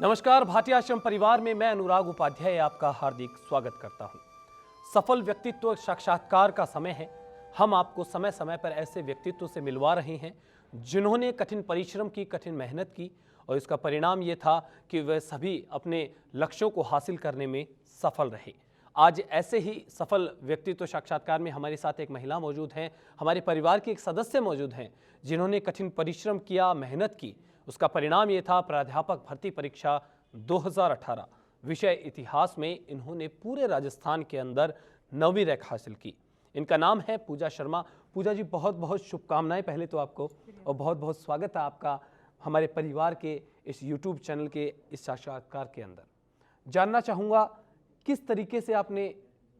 नमस्कार, भाटिया आश्रम परिवार में मैं अनुराग उपाध्याय आपका हार्दिक स्वागत करता हूं। सफल व्यक्तित्व साक्षात्कार का समय है। हम आपको समय समय पर ऐसे व्यक्तित्व से मिलवा रहे हैं जिन्होंने कठिन परिश्रम की, कठिन मेहनत की और इसका परिणाम ये था कि वह सभी अपने लक्ष्यों को हासिल करने में सफल रहे। आज ऐसे ही सफल व्यक्तित्व साक्षात्कार में हमारे साथ एक महिला मौजूद हैं, हमारे परिवार के एक सदस्य मौजूद हैं जिन्होंने कठिन परिश्रम किया, मेहनत की। उसका परिणाम ये था प्राध्यापक भर्ती परीक्षा 2018 विषय इतिहास में इन्होंने पूरे राजस्थान के अंदर 9वीं रैंक हासिल की। इनका नाम है पूजा शर्मा। पूजा जी, बहुत बहुत शुभकामनाएं पहले तो आपको, और बहुत बहुत स्वागत है आपका हमारे परिवार के इस यूट्यूब चैनल के इस साक्षात्कार के अंदर। जानना चाहूँगा किस तरीके से आपने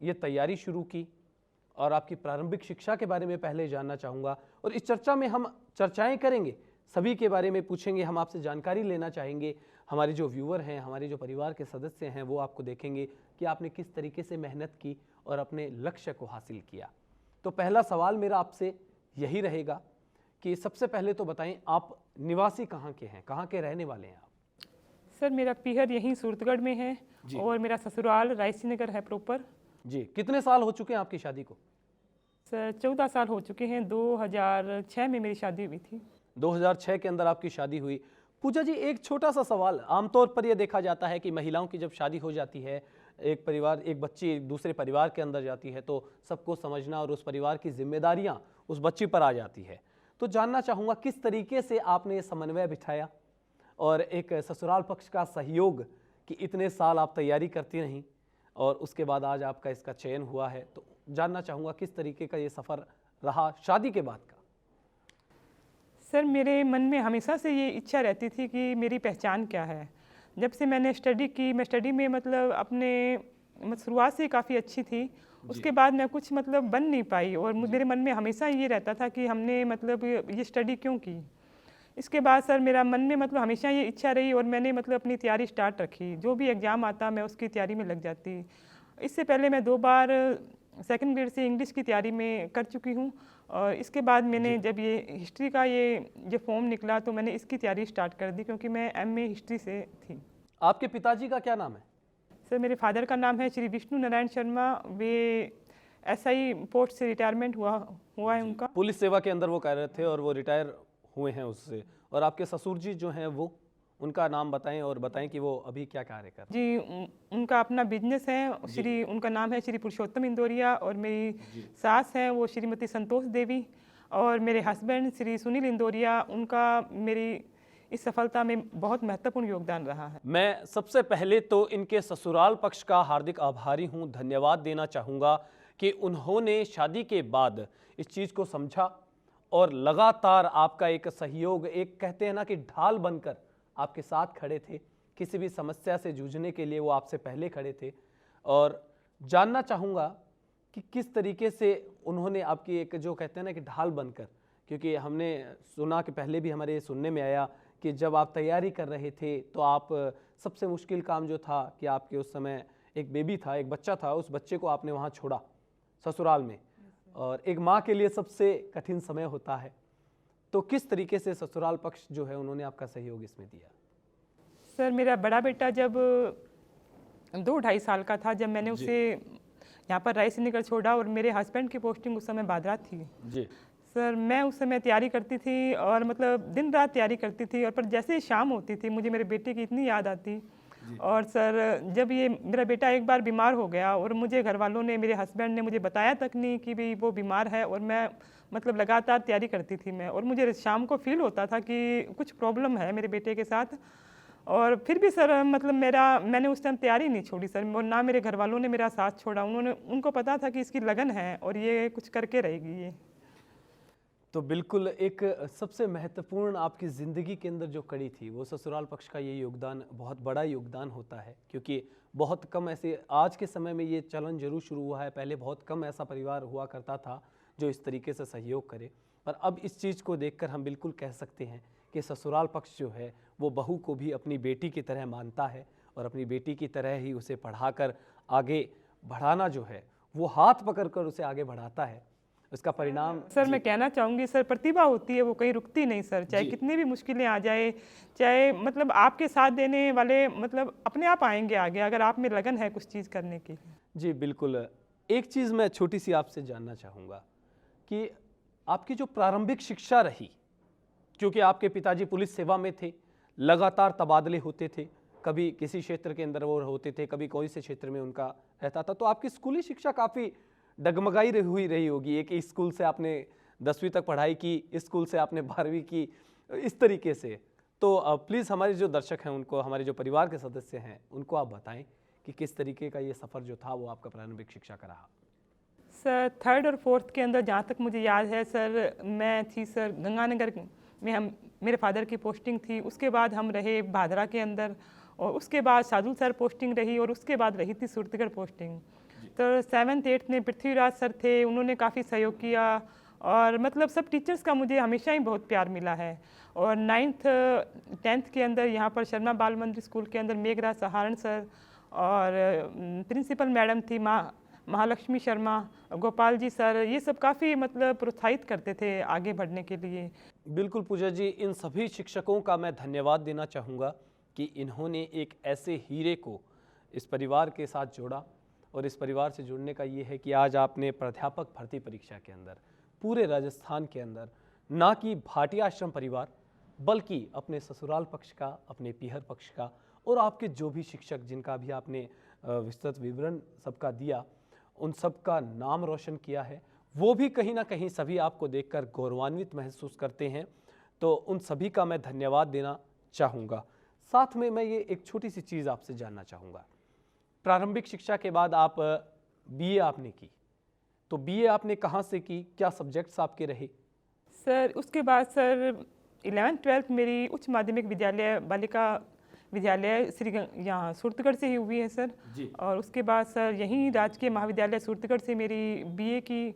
ये तैयारी शुरू की और आपकी प्रारंभिक शिक्षा के बारे में पहले जानना चाहूँगा। और इस चर्चा में हम चर्चाएं करेंगे, सभी के बारे में पूछेंगे, हम आपसे जानकारी लेना चाहेंगे। हमारे जो व्यूअर हैं, हमारे जो परिवार के सदस्य हैं, वो आपको देखेंगे कि आपने किस तरीके से मेहनत की और अपने लक्ष्य को हासिल किया। तो पहला सवाल मेरा आपसे यही रहेगा कि सबसे पहले तो बताएं, आप निवासी कहाँ के हैं, कहाँ के रहने वाले हैं आप? सर, मेरा पीहर यहीं सूरतगढ़ में है और मेरा ससुराल रायसी नगर है प्रॉपर। जी, कितने साल हो चुके हैं आपकी शादी को? सर, 14 साल हो चुके हैं। 2006 में मेरी शादी हुई थी। 2006 के अंदर आपकी शादी हुई। पूजा जी, एक छोटा सा सवाल, आमतौर पर यह देखा जाता है कि महिलाओं की जब शादी हो जाती है, एक परिवार, एक बच्ची दूसरे परिवार के अंदर जाती है तो सबको समझना और उस परिवार की जिम्मेदारियां उस बच्ची पर आ जाती है। तो जानना चाहूँगा किस तरीके से आपने ये समन्वय बिठाया और एक ससुराल पक्ष का सहयोग कि इतने साल आप तैयारी करती रहीं और उसके बाद आज आपका इसका चयन हुआ है। तो जानना चाहूँगा किस तरीके का ये सफ़र रहा शादी के बाद का। सर, मेरे मन में हमेशा से ये इच्छा रहती थी कि मेरी पहचान क्या है। जब से मैंने स्टडी की, मैं स्टडी में अपने शुरुआत से काफ़ी अच्छी थी। उसके बाद मैं कुछ बन नहीं पाई और मेरे मन में हमेशा ये रहता था कि हमने ये स्टडी क्यों की। इसके बाद सर मेरा मन में हमेशा ये इच्छा रही और मैंने अपनी तैयारी स्टार्ट रखी। जो भी एग्ज़ाम आता मैं उसकी तैयारी में लग जाती। इससे पहले मैं 2 बार सेकंड ग्रेड से इंग्लिश की तैयारी में कर चुकी हूँ और इसके बाद मैंने जब ये हिस्ट्री का ये फॉर्म निकला तो मैंने इसकी तैयारी स्टार्ट कर दी क्योंकि मैं एमए हिस्ट्री से थी। आपके पिताजी का क्या नाम है? सर, मेरे फादर का नाम है श्री विष्णु नारायण शर्मा। वे एसआई पोस्ट से रिटायरमेंट हुआ है उनका। पुलिस सेवा के अंदर वो कार्यरत थे और वो रिटायर हुए हैं उससे। और आपके ससुर जी जो हैं, वो उनका नाम बताएं और बताएं कि वो अभी क्या कार्य कर रहे हैं। जी, उनका अपना बिजनेस है। उनका नाम है श्री पुरुषोत्तम इंदौरिया और मेरी सास हैं वो श्रीमती संतोष देवी और मेरे हस्बैंड श्री सुनील इंदौरिया। उनका मेरी इस सफलता में बहुत महत्वपूर्ण योगदान रहा है। मैं सबसे पहले तो इनके ससुराल पक्ष का हार्दिक आभारी हूँ, धन्यवाद देना चाहूँगा कि उन्होंने शादी के बाद इस चीज़ को समझा और लगातार आपका एक सहयोग, एक कहते हैं ना कि ढाल बनकर आपके साथ खड़े थे। किसी भी समस्या से जूझने के लिए वो आपसे पहले खड़े थे। और जानना चाहूँगा कि किस तरीके से उन्होंने आपकी एक जो कहते हैं ना कि ढाल बनकर, क्योंकि हमने सुना कि पहले भी हमारे सुनने में आया कि जब आप तैयारी कर रहे थे तो आप सबसे मुश्किल काम जो था कि आपके उस समय एक बेबी था, एक बच्चा था, उस बच्चे को आपने वहाँ छोड़ा ससुराल में और एक माँ के लिए सबसे कठिन समय होता है। तो किस तरीके से ससुराल पक्ष जो है उन्होंने आपका सहयोग इसमें दिया? सर, मेरा बड़ा बेटा जब 2-2.5 साल का था, जब मैंने उसे यहाँ पर रायसी नगर छोड़ा और मेरे हस्बैंड की पोस्टिंग उस समय बादरा थी जी। सर, मैं उस समय तैयारी करती थी और दिन रात तैयारी करती थी और पर जैसे ही शाम होती थी मुझे मेरे बेटे की इतनी याद आती। और सर, जब ये मेरा बेटा एक बार बीमार हो गया और मुझे घर वालों ने, मेरे हस्बैंड ने मुझे बताया तक नहीं कि भाई वो बीमार है और मैं लगातार तैयारी करती थी मैं, और मुझे शाम को फील होता था कि कुछ प्रॉब्लम है मेरे बेटे के साथ। और फिर भी सर मैंने उस टाइम तैयारी नहीं छोड़ी सर, और ना मेरे घर वालों ने मेरा साथ छोड़ा। उनको पता था कि इसकी लगन है और ये कुछ करके रहेगी ये। तो बिल्कुल एक सबसे महत्वपूर्ण आपकी ज़िंदगी के अंदर जो कड़ी थी वो ससुराल पक्ष का ये योगदान बहुत बड़ा योगदान होता है, क्योंकि बहुत कम ऐसे, आज के समय में ये चलन जरूर शुरू हुआ है, पहले बहुत कम ऐसा परिवार हुआ करता था जो इस तरीके से सहयोग करे। पर अब इस चीज़ को देखकर हम बिल्कुल कह सकते हैं कि ससुराल पक्ष जो है वो बहू को भी अपनी बेटी की तरह मानता है और अपनी बेटी की तरह ही उसे पढ़ाकर आगे बढ़ाना जो है वो हाथ पकड़कर उसे आगे बढ़ाता है। उसका परिणाम। सर मैं कहना चाहूँगी सर, प्रतिभा होती है वो कहीं रुकती नहीं सर, चाहे कितनी भी मुश्किलें आ जाए, चाहे मतलब आपके साथ देने वाले मतलब अपने आप आएंगे आगे, अगर आप में लगन है कुछ चीज़ करने की। जी बिल्कुल। एक चीज़ मैं छोटी सी आपसे जानना चाहूँगा कि आपकी जो प्रारंभिक शिक्षा रही, क्योंकि आपके पिताजी पुलिस सेवा में थे, लगातार तबादले होते थे, कभी किसी क्षेत्र के अंदर वो होते थे, कभी कोई से क्षेत्र में उनका रहता था, तो आपकी स्कूली शिक्षा काफ़ी डगमगाई हुई रही होगी। एक इस स्कूल से आपने 10वीं तक पढ़ाई की, इस स्कूल से आपने 12वीं की, इस तरीके से। तो प्लीज़ हमारे जो दर्शक हैं उनको, हमारे जो परिवार के सदस्य हैं उनको आप बताएं कि किस तरीके का ये सफ़र जो था वो आपका प्रारंभिक शिक्षा का रहा। सर 3rd और 4th के अंदर जहाँ तक मुझे याद है सर, मैं थी सर गंगानगर में, हम मेरे फादर की पोस्टिंग थी, उसके बाद हम रहे भादरा के अंदर, और उसके बाद साधु सर पोस्टिंग रही, और उसके बाद रही थी सूरतगढ़ पोस्टिंग। तो 7th 8th में पृथ्वीराज सर थे, उन्होंने काफ़ी सहयोग किया, और मतलब सब टीचर्स का मुझे हमेशा ही बहुत प्यार मिला है। और 9th 10th के अंदर यहाँ पर शर्मा बाल मंदिर स्कूल के अंदर मेघराज सहारण सर और प्रिंसिपल मैडम थी महालक्ष्मी शर्मा, गोपाल जी सर, ये सब काफ़ी मतलब प्रोत्साहित करते थे आगे बढ़ने के लिए। बिल्कुल पूजा जी, इन सभी शिक्षकों का मैं धन्यवाद देना चाहूँगा कि इन्होंने एक ऐसे हीरे को इस परिवार के साथ जोड़ा, और इस परिवार से जुड़ने का ये है कि आज आपने प्राध्यापक भर्ती परीक्षा के अंदर पूरे राजस्थान के अंदर ना कि भाटिया आश्रम परिवार, बल्कि अपने ससुराल पक्ष का, अपने पीहर पक्ष का, और आपके जो भी शिक्षक जिनका भी आपने विस्तृत विवरण सबका दिया, उन सब का नाम रोशन किया है। वो भी कहीं ना कहीं सभी आपको देखकर गौरवान्वित महसूस करते हैं, तो उन सभी का मैं धन्यवाद देना चाहूँगा। साथ में मैं ये एक छोटी सी चीज़ आपसे जानना चाहूँगा, प्रारंभिक शिक्षा के बाद आप बीए आपने की, तो बीए आपने कहाँ से की, क्या सब्जेक्ट्स आपके रहे? सर उसके बाद सर 11th 12th मेरी उच्च माध्यमिक विद्यालय बालिका विद्यालय यहाँ सूरतगढ़ से ही हुई है सर जी। और उसके बाद सर यहीं राजकीय महाविद्यालय सूरतगढ़ से मेरी बीए की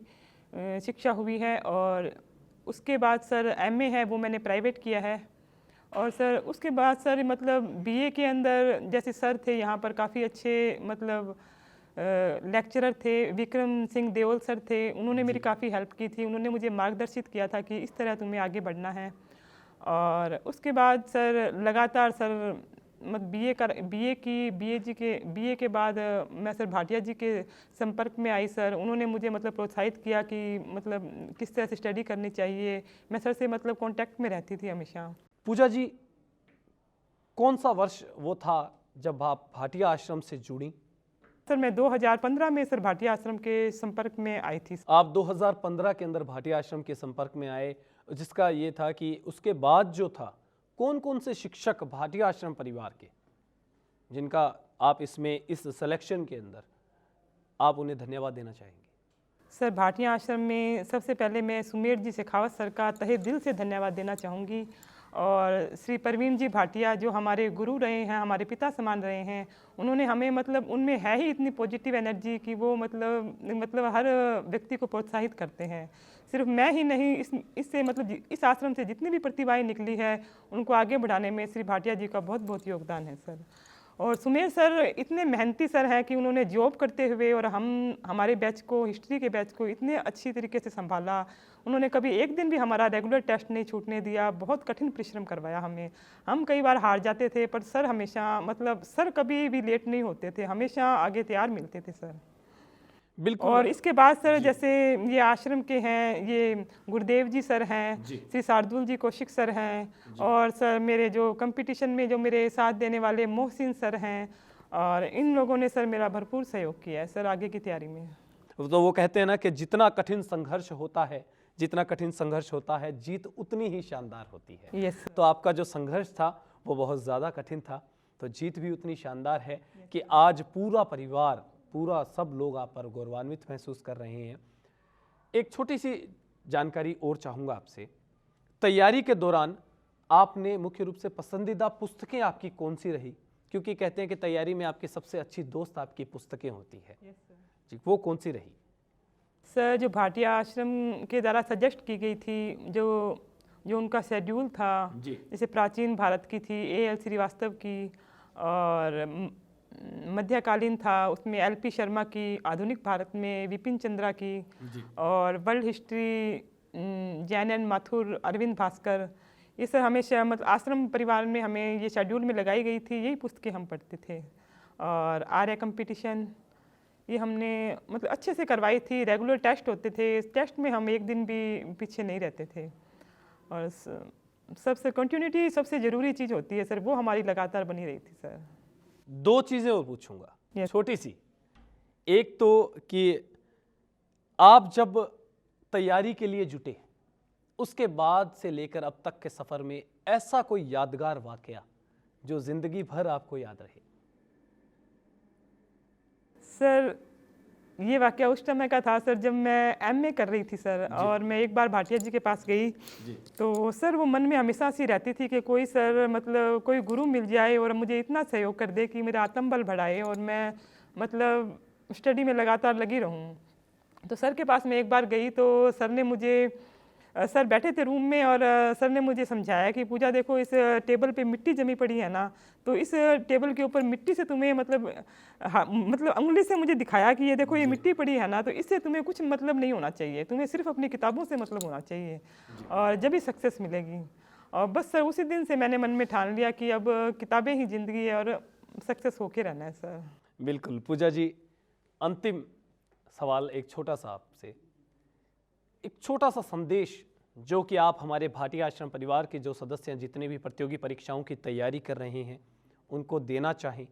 शिक्षा हुई है, और उसके बाद सर एमए है वो मैंने प्राइवेट किया है। और सर उसके बाद सर मतलब बीए के अंदर जैसे सर थे यहाँ पर काफ़ी अच्छे मतलब लेक्चरर थे, विक्रम सिंह देओल सर थे, उन्होंने मेरी काफ़ी हेल्प की थी, उन्होंने मुझे मार्गदर्शित किया था कि इस तरह तुम्हें आगे बढ़ना है। और उसके बाद सर लगातार सर बीए के बाद मैं सर भाटिया जी के संपर्क में आई सर, उन्होंने मुझे मतलब प्रोत्साहित किया कि मतलब किस तरह से स्टडी करनी चाहिए। मैं सर से मतलब कांटेक्ट में रहती थी हमेशा। पूजा जी, कौन सा वर्ष वो था जब आप भाटिया आश्रम से जुड़ी? सर मैं 2015 में सर भाटिया आश्रम के संपर्क में आई थी। आप 2015 के अंदर भाटिया आश्रम के संपर्क में आए, जिसका ये था कि उसके बाद जो था कौन कौन से शिक्षक भाटिया आश्रम परिवार के जिनका आप इसमें इस सिलेक्शन के अंदर आप उन्हें धन्यवाद देना चाहेंगे? सर भाटिया आश्रम में सबसे पहले मैं सुमेर जी शेखावत सर का तहे दिल से धन्यवाद देना चाहूँगी, और श्री परवीन जी भाटिया जो हमारे गुरु रहे हैं, हमारे पिता समान रहे हैं, उन्होंने हमें मतलब उनमें है ही इतनी पॉजिटिव एनर्जी कि वो मतलब हर व्यक्ति को प्रोत्साहित करते हैं। सिर्फ मैं ही नहीं, इससे मतलब इस आश्रम से जितनी भी प्रतिभाएं निकली है उनको आगे बढ़ाने में श्री भाटिया जी का बहुत बहुत योगदान है सर। और सुमेर सर इतने मेहनती सर हैं कि उन्होंने जॉब करते हुए और हमारे बैच को, हिस्ट्री के बैच को इतने अच्छी तरीके से संभाला। उन्होंने कभी एक दिन भी हमारा रेगुलर टेस्ट नहीं छूटने दिया, बहुत कठिन परिश्रम करवाया हमें। हम कई बार हार जाते थे पर सर हमेशा मतलब सर कभी भी लेट नहीं होते थे, हमेशा आगे तैयार मिलते थे सर। बिल्कुल। और इसके बाद सर जैसे ये आश्रम के हैं, ये गुरुदेव जी सर हैं, श्री शार्दुल जी कौशिक सर हैं, और सर मेरे जो कंपटीशन में जो मेरे साथ देने वाले मोहसिन सर हैं, और इन लोगों ने सर मेरा भरपूर सहयोग किया है सर आगे की तैयारी में। तो वो कहते हैं ना कि जितना कठिन संघर्ष होता है जीत उतनी ही शानदार होती है। यस। तो आपका जो संघर्ष था वो बहुत ज़्यादा कठिन था, तो जीत भी उतनी शानदार है कि आज पूरा परिवार, पूरा सब लोग आप पर गौरवान्वित महसूस कर रहे हैं। एक छोटी सी जानकारी और चाहूँगा आपसे, तैयारी के दौरान आपने मुख्य रूप से पसंदीदा पुस्तकें आपकी कौन सी रही? क्योंकि कहते हैं कि तैयारी में आपकी सबसे अच्छी दोस्त आपकी पुस्तकें होती है। जी, वो कौन सी रही? सर जो भाटिया आश्रम के द्वारा सजेस्ट की गई थी, जो उनका शेड्यूल था, जैसे प्राचीन भारत की थी A.L. श्रीवास्तव की, और मध्यकालीन था, उसमें एलपी शर्मा की, आधुनिक भारत में विपिन चंद्रा की, और world history Jain and Mathur Arvind Bhaskar. ये सर हमेशा मतलब आश्रम परिवार में हमें ये शेड्यूल में लगाई गई थी, यही पुस्तकें हम पढ़ते थे। और आर्य कंपटीशन ये हमने मतलब अच्छे से करवाई थी, रेगुलर टेस्ट होते थे, इस टेस्ट में हम एक दिन भी पीछे नहीं रहते थे। और सबसे कंटिन्यूटी सबसे ज़रूरी चीज़ होती है सर, वो हमारी लगातार बनी रही थी सर। दो चीज़ें और पूछूंगा, Yes. छोटी सी। एक तो कि आप जब तैयारी के लिए जुटे, उसके बाद से लेकर अब तक के सफ़र में ऐसा कोई यादगार वाकया जो ज़िंदगी भर आपको याद रहे? सर ये वाकया उस समय का था सर, जब मैं एमए कर रही थी सर, और मैं एक बार भाटिया जी के पास गई। तो सर वो मन में हमेशा सी रहती थी कि कोई सर मतलब कोई गुरु मिल जाए और मुझे इतना सहयोग कर दे कि मेरा आत्मबल बढ़ाए और मैं मतलब स्टडी में लगातार लगी रहूं। तो सर के पास मैं एक बार गई तो सर ने मुझे, सर बैठे थे रूम में और सर ने मुझे समझाया कि पूजा देखो, इस टेबल पे मिट्टी जमी पड़ी है ना, तो इस टेबल के ऊपर मिट्टी से तुम्हें मतलब मतलब उंगली से मुझे दिखाया कि ये देखो ये मिट्टी पड़ी है ना, तो इससे तुम्हें कुछ मतलब नहीं होना चाहिए, तुम्हें सिर्फ अपनी किताबों से मतलब होना चाहिए और जब ही सक्सेस मिलेगी। और बस सर उसी दिन से मैंने मन में ठान लिया कि अब किताबें ही ज़िंदगी है और सक्सेस होके रहना है सर। बिल्कुल पूजा जी, अंतिम सवाल एक छोटा सा आपसे, एक छोटा सा संदेश जो कि आप हमारे भाटिया आश्रम परिवार के जो सदस्य हैं, जितने भी प्रतियोगी परीक्षाओं की तैयारी कर रहे हैं, उनको देना चाहें,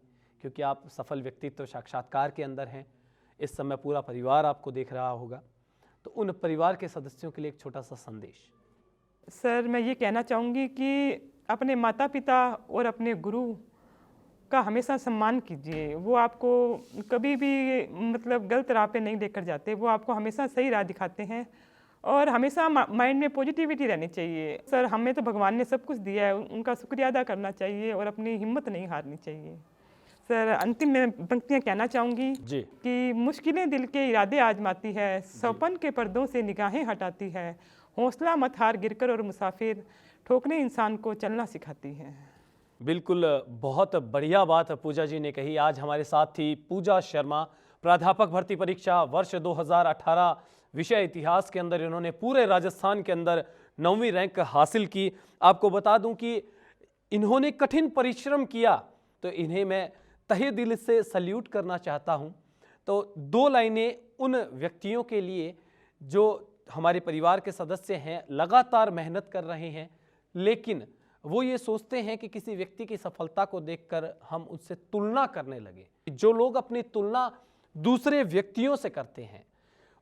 क्योंकि आप सफल व्यक्तित्व साक्षात्कार के अंदर हैं, इस समय पूरा परिवार आपको देख रहा होगा, तो उन परिवार के सदस्यों के लिए एक छोटा सा संदेश। सर मैं ये कहना चाहूँगी कि अपने माता पिता और अपने गुरु का हमेशा सम्मान कीजिए। वो आपको कभी भी मतलब गलत राह पे नहीं लेकर जाते, वो आपको हमेशा सही राह दिखाते हैं और हमेशा माइंड में पॉजिटिविटी रहनी चाहिए। सर हमें तो भगवान ने सब कुछ दिया है, उनका शुक्रिया अदा करना चाहिए और अपनी हिम्मत नहीं हारनी चाहिए। सर अंतिम में पंक्तियाँ कहना चाहूँगी कि मुश्किलें दिल के इरादे आजमाती है, सौपन के पर्दों से निगाहें हटाती है, हौसला मत हार गिरकर और मुसाफिर ठोकने इंसान को चलना सिखाती है। बिल्कुल, बहुत बढ़िया बात पूजा जी ने कही। आज हमारे साथ थी पूजा शर्मा, प्राध्यापक भर्ती परीक्षा वर्ष 2018 विषय इतिहास के अंदर इन्होंने पूरे राजस्थान के अंदर 9वीं रैंक हासिल की। आपको बता दूं कि इन्होंने कठिन परिश्रम किया, तो इन्हें मैं तहे दिल से सल्यूट करना चाहता हूं। तो दो लाइनें उन व्यक्तियों के लिए जो हमारे परिवार के सदस्य हैं, लगातार मेहनत कर रहे हैं, लेकिन वो ये सोचते हैं कि किसी व्यक्ति की सफलता को देखकर हम उससे तुलना करने लगे। जो लोग अपनी तुलना दूसरे व्यक्तियों से करते हैं,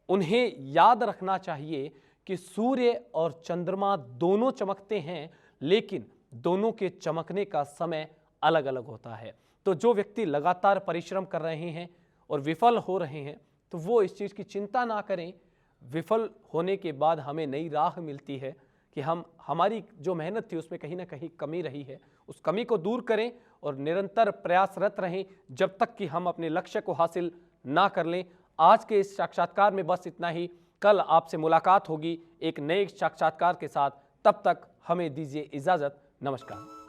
उन्हें याद रखना चाहिए कि सूर्य और चंद्रमा दोनों चमकते हैं, लेकिन दोनों के चमकने का समय अलग अलग होता है। तो जो व्यक्ति लगातार परिश्रम कर रहे हैं और विफल हो रहे हैं, तो वो इस चीज़ की चिंता ना करें। विफल होने के बाद हमें नई राह मिलती है कि हमारी जो मेहनत थी उसमें कहीं ना कहीं कमी रही है, उस कमी को दूर करें और निरंतर प्रयासरत रहें जब तक कि हम अपने लक्ष्य को हासिल ना कर लें। आज के इस साक्षात्कार में बस इतना ही। कल आपसे मुलाकात होगी एक नए साक्षात्कार के साथ। तब तक हमें दीजिए इजाज़त। नमस्कार।